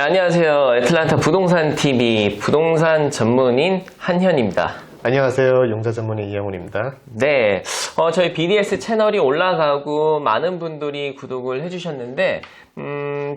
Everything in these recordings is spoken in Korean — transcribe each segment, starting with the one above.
안녕하세요. 애틀란타 부동산 TV 부동산 전문인 한현입니다. 안녕하세요. 용자 전문의 이영훈입니다. 네, 저희 BDS 채널이 올라가고 많은 분들이 구독을 해주셨는데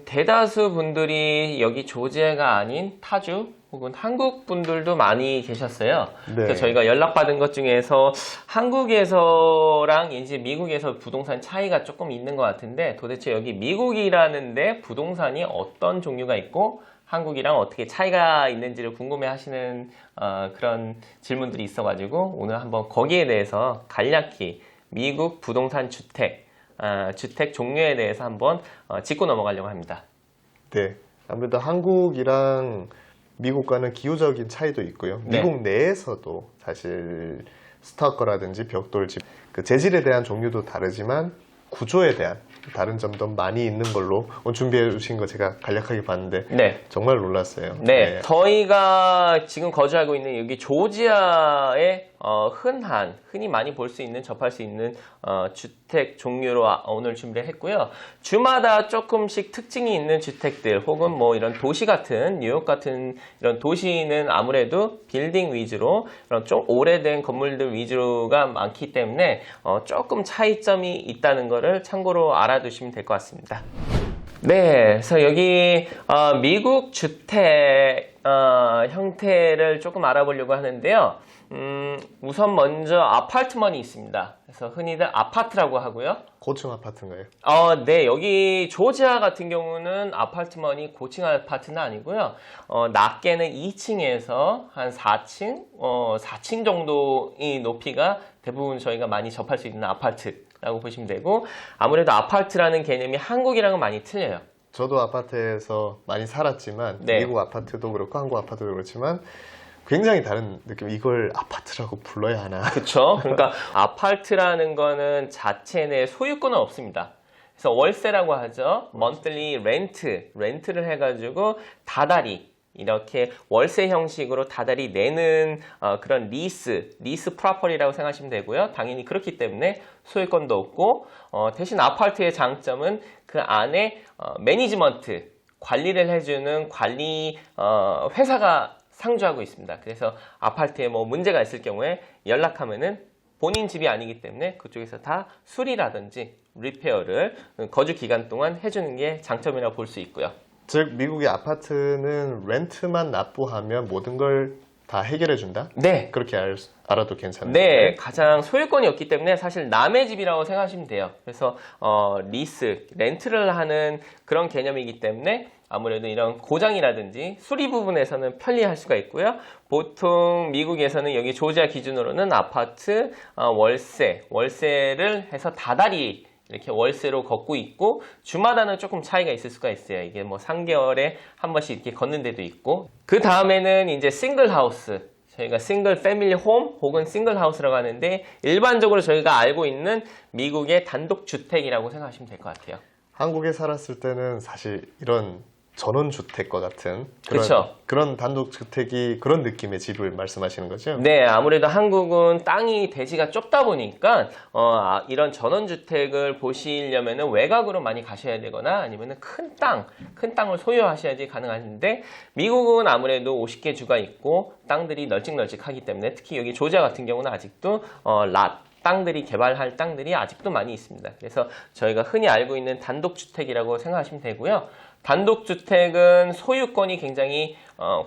대다수 분들이 여기 조지아가 아닌 타주 혹은 한국 분들도 많이 계셨어요. 네. 그래서 저희가 연락받은 것 중에서 한국에서랑 이제 미국에서 부동산 차이가 조금 있는 것 같은데 도대체 여기 미국이라는데 부동산이 어떤 종류가 있고 한국이랑 어떻게 차이가 있는지를 궁금해 하시는 그런 질문들이 있어가지고 오늘 한번 거기에 대해서 간략히 미국 부동산 주택 종류에 대해서 한번 짚고 넘어가려고 합니다. 네. 아무래도 한국이랑 미국과는 기후적인 차이도 있고요. 네. 미국 내에서도 사실 스토커라든지 벽돌집, 그 재질에 대한 종류도 다르지만 구조에 대한 다른 점도 많이 있는 걸로 준비해 주신 거 제가 간략하게 봤는데 네. 정말 놀랐어요. 네. 저희가 지금 거주하고 있는 여기 조지아의 흔히 많이 볼 수 있는, 접할 수 있는 주택 종류로 오늘 준비를 했고요. 주마다 조금씩 특징이 있는 주택들 혹은 뭐 이런 도시 같은 뉴욕 같은 이런 도시는 아무래도 빌딩 위주로 이런 좀 오래된 건물들 위주가 많기 때문에 조금 차이점이 있다는 것을 참고로 알아두시면 될 것 같습니다. 네, 그래서 여기 미국 주택 형태를 조금 알아보려고 하는데요. 우선 먼저 아파트먼이 있습니다. 그래서 흔히들 아파트라고 하고요. 고층 아파트인가요? 네, 여기 조지아 같은 경우는 아파트먼이 고층 아파트는 아니고요. 낮게는 2층에서 한 4층, 4층 정도의 높이가 대부분 저희가 많이 접할 수 있는 아파트라고 보시면 되고, 아무래도 아파트라는 개념이 한국이랑은 많이 틀려요. 저도 아파트에서 많이 살았지만 네. 미국 아파트도 그렇고 한국 아파트도 그렇지만 굉장히 다른 느낌. 이걸 아파트라고 불러야 하나? 그렇죠. 그러니까 아파트라는 거는 자체 내 소유권은 없습니다. 그래서 월세라고 하죠. monthly 렌트를 해가지고 다달이 이렇게 월세 형식으로 다달이 내는 그런 리스 프로퍼티라고 생각하시면 되고요. 당연히 그렇기 때문에 소유권도 없고 대신 아파트의 장점은 그 안에 매니지먼트 관리를 해주는 관리 회사가 상주하고 있습니다. 그래서 아파트에 뭐 문제가 있을 경우에 연락하면은 본인 집이 아니기 때문에 그쪽에서 다 수리라든지 리페어를 거주 기간 동안 해주는 게 장점이라고 볼 수 있고요. 즉 미국의 아파트는 렌트만 납부하면 모든 걸 다 해결해 준다? 네. 그렇게 알아도 괜찮나요? 네, 가장 소유권이 없기 때문에 사실 남의 집이라고 생각하시면 돼요. 그래서 렌트를 하는 그런 개념이기 때문에 아무래도 이런 고장이라든지 수리 부분에서는 편리할 수가 있고요. 보통 미국에서는 여기 조지아 기준으로는 아파트 월세를 해서 다달이 이렇게 월세로 걷고 있고 주마다는 조금 차이가 있을 수가 있어요. 이게 뭐 3개월에 한 번씩 이렇게 걷는 데도 있고 그 다음에는 이제 싱글 하우스 저희가 싱글 패밀리 홈 혹은 싱글 하우스라고 하는데 일반적으로 저희가 알고 있는 미국의 단독 주택이라고 생각하시면 될 것 같아요. 한국에 살았을 때는 사실 이런 전원주택과 같은 그렇죠. 그런 단독주택이 그런 느낌의 집을 말씀하시는 거죠? 네, 아무래도 한국은 땅이 대지가 좁다 보니까 이런 전원주택을 보시려면 외곽으로 많이 가셔야 되거나 아니면 큰 땅을 소유하셔야지 가능한데 미국은 아무래도 50개 주가 있고 땅들이 널찍널찍하기 때문에 특히 여기 조지아 같은 경우는 아직도 땅들이 개발할 땅들이 아직도 많이 있습니다. 그래서 저희가 흔히 알고 있는 단독주택이라고 생각하시면 되고요. 단독주택은 소유권이 굉장히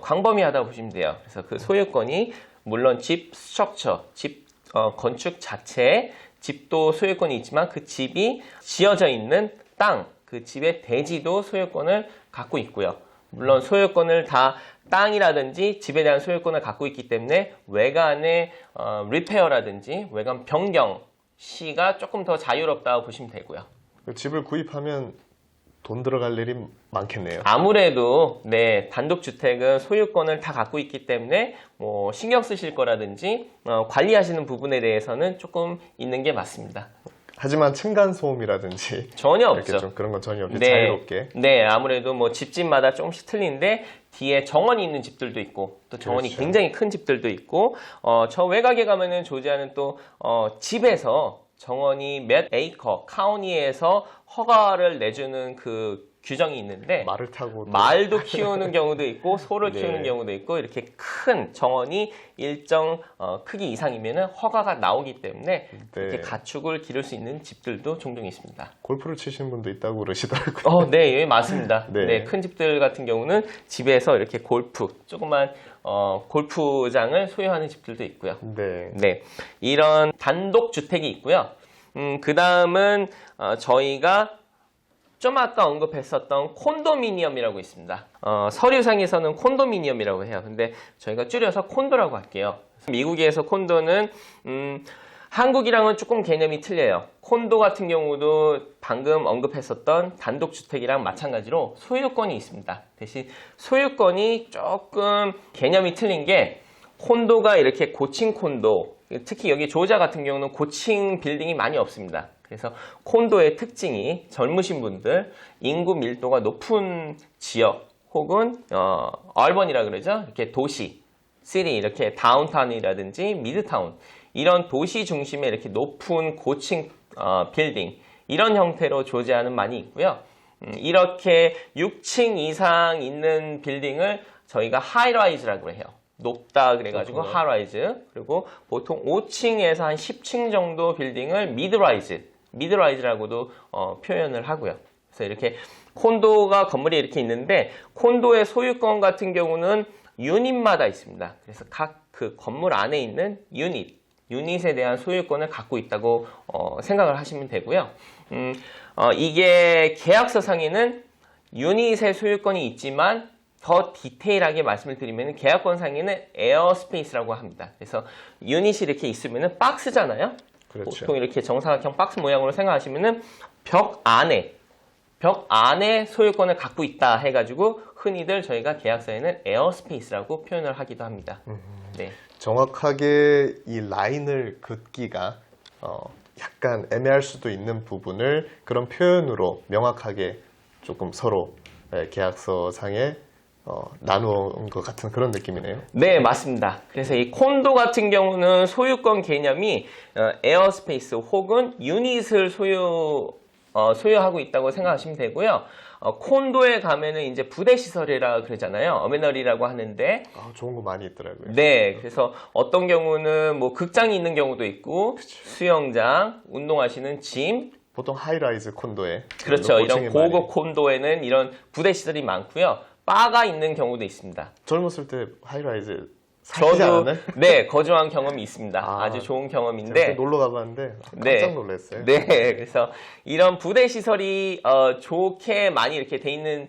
광범위하다고 보시면 돼요. 그래서 그 소유권이 물론 집 스트럭처, 집 건축 자체에 집도 소유권이 있지만 그 집이 지어져 있는 땅, 그 집의 대지도 소유권을 갖고 있고요. 물론 소유권을 다 땅이라든지 집에 대한 소유권을 갖고 있기 때문에 외관의 리페어라든지 외관 변경 시가 조금 더 자유롭다고 보시면 되고요. 집을 구입하면 돈 들어갈 일이 많겠네요. 아무래도 네, 단독주택은 소유권을 다 갖고 있기 때문에 뭐 신경 쓰실 거라든지 관리하시는 부분에 대해서는 조금 있는 게 맞습니다. 하지만 층간소음이라든지 전혀 이렇게 없죠. 좀 그런 건 전혀 없이 네, 자유롭게. 네, 아무래도 뭐 집집마다 조금씩 틀린데 뒤에 정원이 있는 집들도 있고 또 정원이 그렇죠. 굉장히 큰 집들도 있고 저 외곽에 가면은 조지아는 또 집에서 정원이 몇 에이커 카운티에서 허가를 내주는 그 규정이 있는데 말을 타고 말도 키우는 경우도 있고 소를 네. 키우는 경우도 있고 이렇게 큰 정원이 일정 크기 이상이면 허가가 나오기 때문에 이렇게 가축을 기를 수 있는 집들도 종종 있습니다. 골프를 치시는 분도 있다고 그러시더라고요. 네, 예, 맞습니다. 네. 네, 큰 집들 같은 경우는 집에서 이렇게 조그만 골프장을 소유하는 집들도 있고요. 네. 네, 이런 단독 주택이 있고요. 그 다음은 저희가 좀 아까 언급했었던 콘도미니엄이라고 있습니다. 서류상에서는 콘도미니엄이라고 해요. 근데 저희가 줄여서 콘도라고 할게요. 미국에서 콘도는 한국이랑은 조금 개념이 틀려요. 콘도 같은 경우도 방금 언급했었던 단독주택이랑 마찬가지로 소유권이 있습니다. 대신 소유권이 조금 개념이 틀린 게 콘도가 이렇게 고층 콘도, 특히 여기 조지아 같은 경우는 고층 빌딩이 많이 없습니다. 그래서 콘도의 특징이 젊으신 분들, 인구 밀도가 높은 지역 혹은 얼번이라 그러죠. 이렇게 도시, 시티, 이렇게 다운타운이라든지 미드타운 이런 도시 중심의 이렇게 높은 고층 빌딩 이런 형태로 조지아는 많이 있고요. 이렇게 6층 이상 있는 빌딩을 저희가 하이라이즈라고 해요. 높다 그래가지고 하이라이즈. 그리고 보통 5층에서 한 10층 정도 빌딩을 미드라이즈라고도 표현을 하고요. 그래서 이렇게 콘도가 건물이 이렇게 있는데 콘도의 소유권 같은 경우는 유닛마다 있습니다. 그래서 각 그 건물 안에 있는 유닛에 대한 소유권을 갖고 있다고 생각을 하시면 되고요. 이게 계약서상에는 유닛의 소유권이 있지만 더 디테일하게 말씀을 드리면 계약권상에는 에어스페이스라고 합니다. 그래서 유닛이 이렇게 있으면 박스잖아요. 그렇죠. 보통 이렇게 정사각형 박스 모양으로 생각하시면은 벽 안에 소유권을 갖고 있다 해가지고 흔히들 저희가 계약서에는 에어스페이스라고 표현을 하기도 합니다. 네. 정확하게 이 라인을 긋기가 약간 애매할 수도 있는 부분을 그런 표현으로 명확하게 조금 서로 계약서상에 나누은 것 같은 그런 느낌이네요. 네, 맞습니다. 그래서 이 콘도 같은 경우는 소유권 개념이 에어스페이스 혹은 유닛을 소유하고 있다고 생각하시면 되고요. 콘도에 가면은 이제 부대 시설이라 그러잖아요. 어메너리라고 하는데. 좋은 거 많이 있더라고요. 네, 그래서 어떤 경우는 뭐 극장이 있는 경우도 있고, 수영장, 운동하시는 짐. 보통 하이라이즈 콘도에. 그렇죠. 이런 고급 콘도에는 이런 부대 시설이 많고요. 바가 있는 경우도 있습니다. 젊었을 때 하이라이즈 사시지 않았나요? 네, 거주한 경험이 있습니다. 아, 아주 좋은 경험인데. 놀러 가봤는데 깜짝 놀랐어요. 네, 그래서 이런 부대 시설이 좋게 많이 이렇게 돼 있는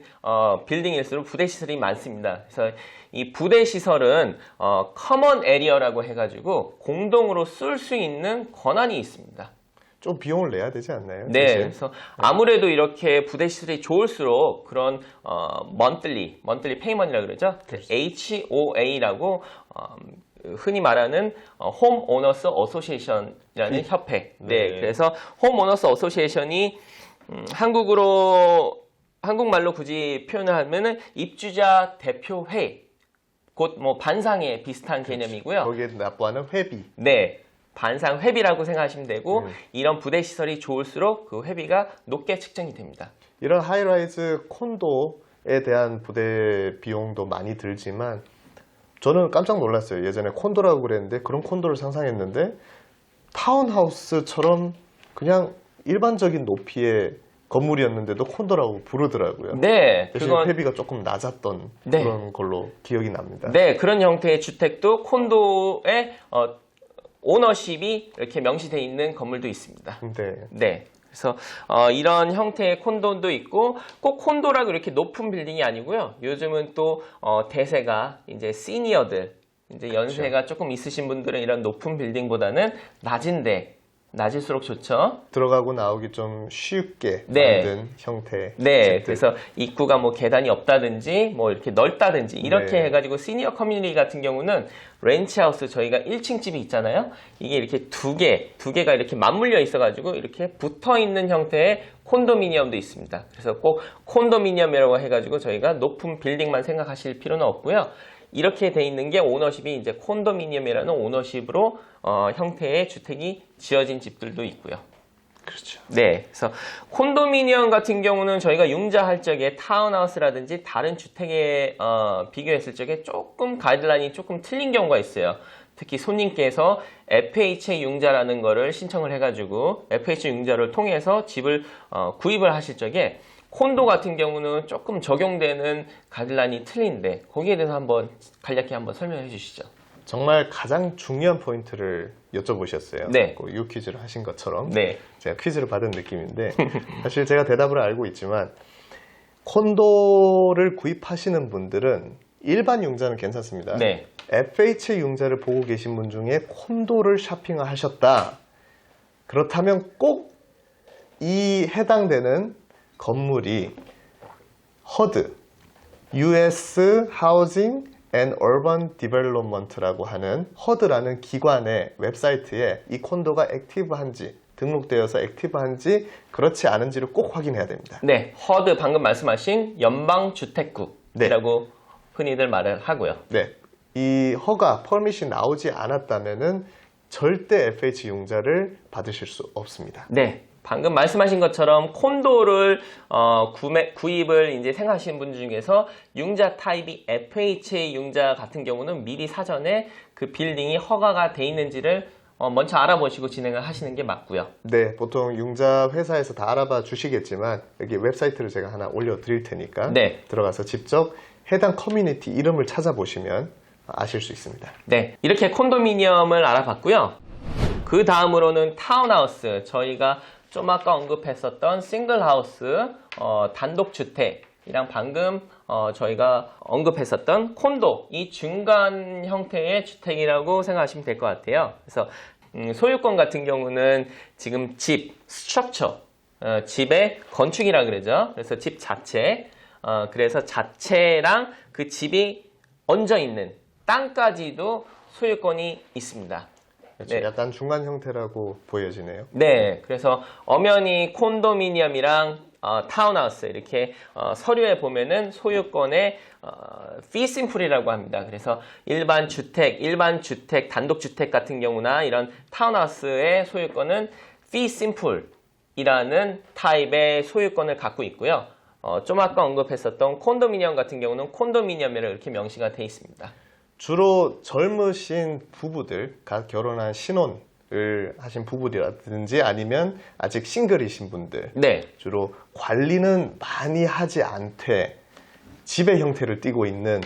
빌딩일수록 부대 시설이 많습니다. 그래서 이 부대 시설은 커먼 에리어라고 해가지고 공동으로 쓸 수 있는 권한이 있습니다. 좀 비용을 내야 되지 않나요? 네, 사실? 그래서 아무래도 이렇게 부대 시설이 좋을수록 그런 monthly 페이먼이라고 그러죠. HOA라고 흔히 말하는 홈 오너스 어소시에이션이라는 협회. 네, 그래서 홈 오너스 어소시에이션이 한국말로 굳이 표현을 하면은 입주자 대표회, 곧 뭐 반상회 비슷한 개념이고요. 거기에 납부하는 회비. 네. 반상 회비라고 생각하시면 되고 이런 부대 시설이 좋을수록 그 회비가 높게 측정이 됩니다. 이런 하이라이즈 콘도에 대한 부대 비용도 많이 들지만 저는 깜짝 놀랐어요. 예전에 콘도라고 그랬는데 그런 콘도를 상상했는데 타운하우스처럼 그냥 일반적인 높이의 건물이었는데도 콘도라고 부르더라고요. 네, 대신 회비가 조금 낮았던 그런 걸로 기억이 납니다. 네, 그런 형태의 주택도 콘도의 오너십이 이렇게 명시되어 있는 건물도 있습니다. 네. 그래서 이런 형태의 콘도도 있고 꼭 콘도라고 이렇게 높은 빌딩이 아니고요. 요즘은 또 대세가 이제 시니어들, 이제 연세가 조금 있으신 분들은 이런 높은 빌딩보다는 낮을수록 좋죠. 들어가고 나오기 좀 쉽게 만든 형태. 네, 그래서 입구가 뭐 계단이 없다든지 뭐 이렇게 넓다든지 이렇게 해가지고 시니어 커뮤니티 같은 경우는 렌치하우스 저희가 1층 집이 있잖아요. 이게 이렇게 두 개가 이렇게 맞물려 있어가지고 이렇게 붙어 있는 형태의 콘도미니엄도 있습니다. 그래서 꼭 콘도미니엄이라고 해가지고 저희가 높은 빌딩만 생각하실 필요는 없고요. 이렇게 돼 있는 게 오너십이 이제 콘도미니엄이라는 오너십으로 형태의 주택이 지어진 집들도 있고요. 그렇죠. 네, 그래서 콘도미니엄 같은 경우는 저희가 융자할 적에 타운하우스라든지 다른 주택에 비교했을 적에 조금 가이드라인이 조금 틀린 경우가 있어요. 특히 손님께서 FHA 융자라는 거를 신청을 해가지고 FHA 융자를 통해서 집을 구입을 하실 적에 콘도 같은 경우는 조금 적용되는 가이드라인이 틀린데 거기에 대해서 한번 간략히 한번 설명해 주시죠. 정말 가장 중요한 포인트를 여쭤보셨어요. 네. 이 퀴즈를 하신 것처럼 네. 제가 퀴즈를 받은 느낌인데 사실 제가 대답을 알고 있지만 콘도를 구입하시는 분들은 일반 융자는 괜찮습니다. 네. FHA 융자를 보고 계신 분 중에 콘도를 쇼핑을 하셨다. 그렇다면 꼭 이 해당되는 건물이 HUD, US Housing and Urban Development라고 하는 HUD라는 기관의 웹사이트에 이 콘도가 액티브한지 등록되어서 액티브한지 그렇지 않은지를 꼭 확인해야 됩니다. 네, HUD 방금 말씀하신 연방주택국이라고 흔히들 말을 하고요. 네, 이 허가, 퍼미션 나오지 않았다면은 절대 FH 융자를 받으실 수 없습니다. 네, 방금 말씀하신 것처럼 콘도를 구입을 이제 생각하시는 분 중에서 융자 타입이 FHA 융자 같은 경우는 미리 사전에 그 빌딩이 허가가 돼 있는지를 먼저 알아보시고 진행을 하시는 게 맞고요. 네, 보통 융자 회사에서 다 알아봐 주시겠지만 여기 웹사이트를 제가 하나 올려드릴 테니까 네. 들어가서 직접 해당 커뮤니티 이름을 찾아보시면 아실 수 있습니다. 네, 이렇게 콘도미니엄을 알아봤고요. 그 다음으로는 타운하우스, 저희가 좀 아까 언급했었던 싱글하우스, 단독주택이랑 방금 저희가 언급했었던 콘도, 이 중간 형태의 주택이라고 생각하시면 될 것 같아요. 그래서 소유권 같은 경우는 지금 집, 스트럭처, 집의 건축이라 그러죠. 그래서 집 자체, 그래서 자체랑 그 집이 얹어 있는 땅까지도 소유권이 있습니다. 그렇죠. 네. 약간 중간 형태라고 보여지네요. 네, 그래서 엄연히 콘도미니엄이랑 타운하우스 이렇게 서류에 보면은 소유권의 피심플이라고 합니다. 그래서 일반 주택, 단독주택 같은 경우나 이런 타운하우스의 소유권은 피심플이라는 타입의 소유권을 갖고 있고요. 좀 아까 언급했었던 콘도미니엄 같은 경우는 콘도미니엄이라고 이렇게 명시가 되어 있습니다. 주로 젊으신 부부들, 갓 결혼한 신혼을 하신 부부라든지 아니면 아직 싱글이신 분들, 네, 주로 관리는 많이 하지 않되 집의 형태를 띠고 있는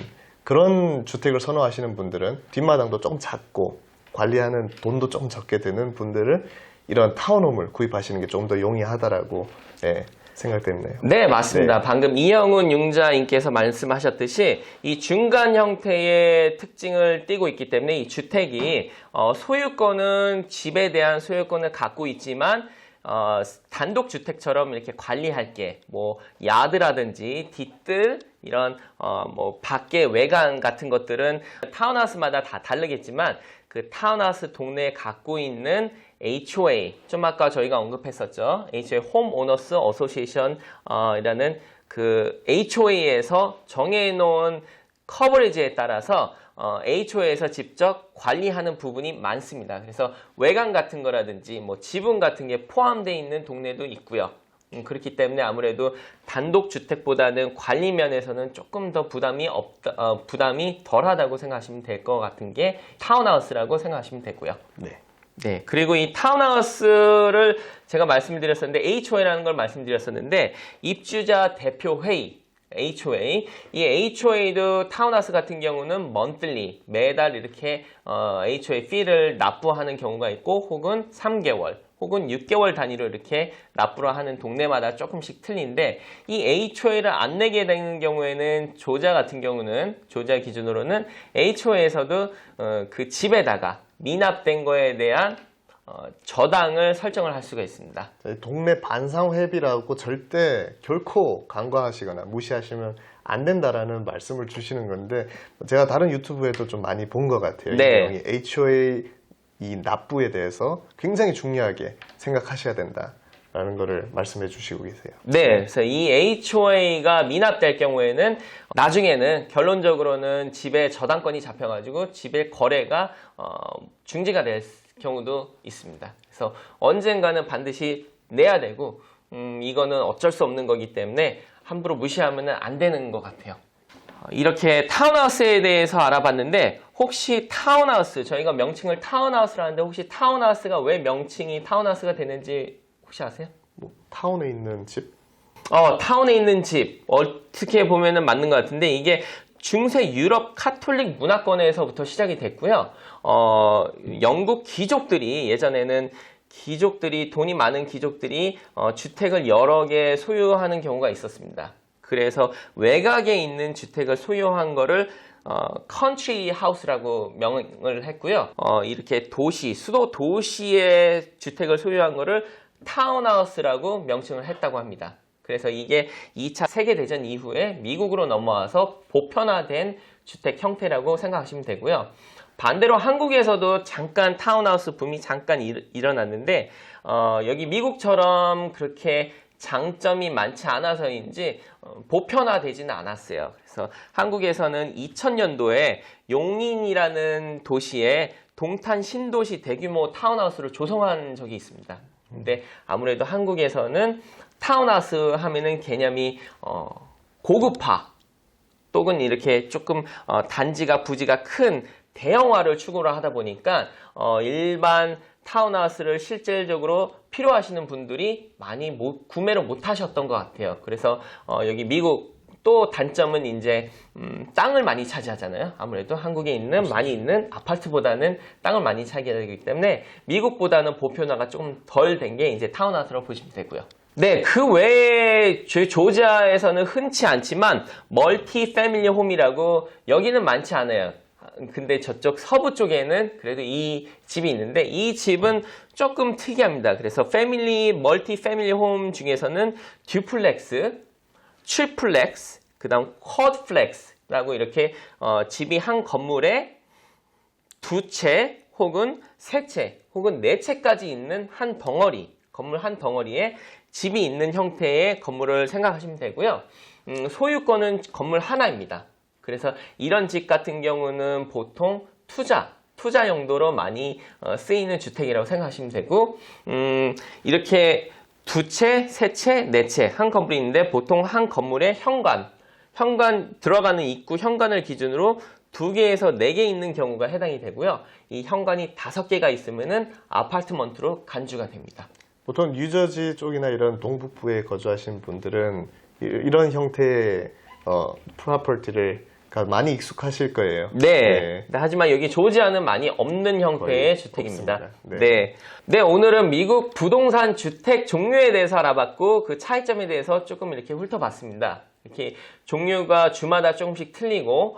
그런 주택을 선호하시는 분들은 뒷마당도 좀 작고 관리하는 돈도 좀 적게 드는 분들은 이런 타운홈을 구입하시는 게 좀 더 용이하다라고 생각되네요. 네, 맞습니다. 네. 방금 이영훈 융자인께서 말씀하셨듯이 이 중간 형태의 특징을 띠고 있기 때문에 이 주택이 소유권은 집에 대한 소유권을 갖고 있지만 단독주택처럼 이렇게 관리할 게 뭐 야드라든지 뒷뜰 이런 뭐 밖에 외관 같은 것들은 타운하우스마다 다 다르겠지만 그 타운하우스 동네에 갖고 있는 HOA, 좀 아까 저희가 언급했었죠. HOA 홈 오너스 어소시에이션 이라는 그 HOA에서 정해놓은 커버리지에 따라서 HOA에서 직접 관리하는 부분이 많습니다. 그래서 외관 같은 거라든지 뭐 지분 같은 게 포함되어 있는 동네도 있고요. 그렇기 때문에 아무래도 단독주택보다는 관리 면에서는 조금 더 부담이 덜하다고 생각하시면 될 것 같은 게 타운하우스라고 생각하시면 되고요. 네. 네, 그리고 이 타운하우스를 제가 말씀드렸었는데 HOA라는 걸 말씀드렸었는데 입주자 대표회의 HOA, 이 HOA도 타운하우스 같은 경우는 monthly, 매달 이렇게 HOA fee를 납부하는 경우가 있고 혹은 3개월 혹은 6개월 단위로 이렇게 납부를 하는 동네마다 조금씩 틀린데 이 HOA를 안 내게 되는 경우에는 조자 같은 경우는 조자 기준으로는 HOA에서도 그 집에다가 미납된 거에 대한 저당을 설정을 할 수가 있습니다. 동네 반상회비라고 절대 결코 간과하시거나 무시하시면 안 된다라는 말씀을 주시는 건데 제가 다른 유튜브에도 좀 많이 본 것 같아요. 네. 이 내용이 HOA 이 납부에 대해서 굉장히 중요하게 생각하셔야 된다라는 거를 말씀해 주시고 계세요. 네, 그래서 이 HOA가 미납될 경우에는 나중에는 결론적으로는 집에 저당권이 잡혀가지고 집의 거래가 중지가 될 경우도 있습니다. 그래서 언젠가는 반드시 내야 되고 이거는 어쩔 수 없는 거기 때문에 함부로 무시하면 안 되는 것 같아요. 이렇게 타운하우스에 대해서 알아봤는데 혹시 타운하우스, 저희가 명칭을 타운하우스라 하는데 혹시 타운하우스가 왜 명칭이 타운하우스가 되는지 혹시 아세요? 뭐 타운에 있는 집? 타운에 있는 집 어떻게 보면은 맞는 것 같은데 이게 중세 유럽 카톨릭 문화권에서부터 시작이 됐고요. 영국 귀족들이 예전에는 돈이 많은 귀족들이 주택을 여러 개 소유하는 경우가 있었습니다. 그래서 외곽에 있는 주택을 소유한 거를 컨트리 하우스라고 명을 했고요. 이렇게 수도 도시의 주택을 소유한 거를 타운하우스라고 명칭을 했다고 합니다. 그래서 이게 2차 세계대전 이후에 미국으로 넘어와서 보편화된 주택 형태라고 생각하시면 되고요. 반대로 한국에서도 잠깐 타운하우스 붐이 잠깐 일어났는데 여기 미국처럼 그렇게 장점이 많지 않아서인지 보편화되지는 않았어요. 그래서 한국에서는 2000년도에 용인이라는 도시에 동탄 신도시 대규모 타운하우스를 조성한 적이 있습니다. 근데 아무래도 한국에서는 타운하우스 하면은 개념이 고급화 또는 이렇게 조금 단지가 부지가 큰 대형화를 추구를 하다 보니까 일반 타운하우스를 실질적으로 필요하시는 분들이 많이 구매를 못 하셨던 것 같아요. 그래서 여기 미국 또 단점은 이제 땅을 많이 차지하잖아요. 아무래도 한국에 많이 있는 아파트보다는 땅을 많이 차지하기 때문에 미국보다는 보편화가 조금 덜 된 게 이제 타운하우스라고 보시면 되고요. 네, 그 외에 저희 조지아에서는 흔치 않지만 멀티 패밀리 홈이라고 여기는 많지 않아요. 근데 저쪽 서부 쪽에는 그래도 이 집이 있는데 이 집은 조금 특이합니다. 그래서 멀티 패밀리 홈 중에서는 듀플렉스, 트리플렉스, 그 다음 쿼드플렉스라고 이렇게 집이 한 건물에 2채 혹은 3채 혹은 4채까지 있는 건물 한 덩어리에 집이 있는 형태의 건물을 생각하시면 되고요. 소유권은 건물 하나입니다. 그래서 이런 집 같은 경우는 보통 투자 용도로 많이 쓰이는 주택이라고 생각하시면 되고 이렇게 2채, 3채, 4채 한 건물이 있는데 보통 한 건물에 현관 들어가는 입구 현관을 기준으로 2개에서 4개 있는 경우가 해당이 되고요. 이 현관이 5개가 있으면은 아파트먼트로 간주가 됩니다. 보통 뉴저지 쪽이나 이런 동북부에 거주하시는 분들은 이런 형태의 프로퍼티를 많이 익숙하실 거예요. 네. 하지만 여기 조지아는 많이 없는 형태의 주택입니다. 네, 오늘은 미국 부동산 주택 종류에 대해서 알아봤고 그 차이점에 대해서 조금 이렇게 훑어봤습니다. 이렇게 종류가 주마다 조금씩 틀리고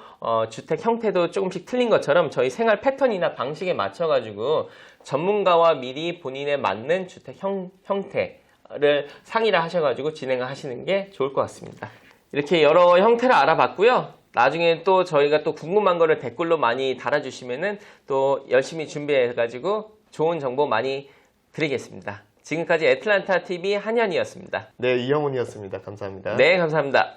주택 형태도 조금씩 틀린 것처럼 저희 생활 패턴이나 방식에 맞춰가지고 전문가와 미리 본인에 맞는 주택 형태를 상의를 하셔가지고 진행을 하시는 게 좋을 것 같습니다. 이렇게 여러 형태를 알아봤고요. 나중에 또 저희가 또 궁금한 거를 댓글로 많이 달아주시면은 또 열심히 준비해가지고 좋은 정보 많이 드리겠습니다. 지금까지 애틀란타 TV 한현이었습니다. 네, 이영훈이었습니다. 감사합니다. 네, 감사합니다.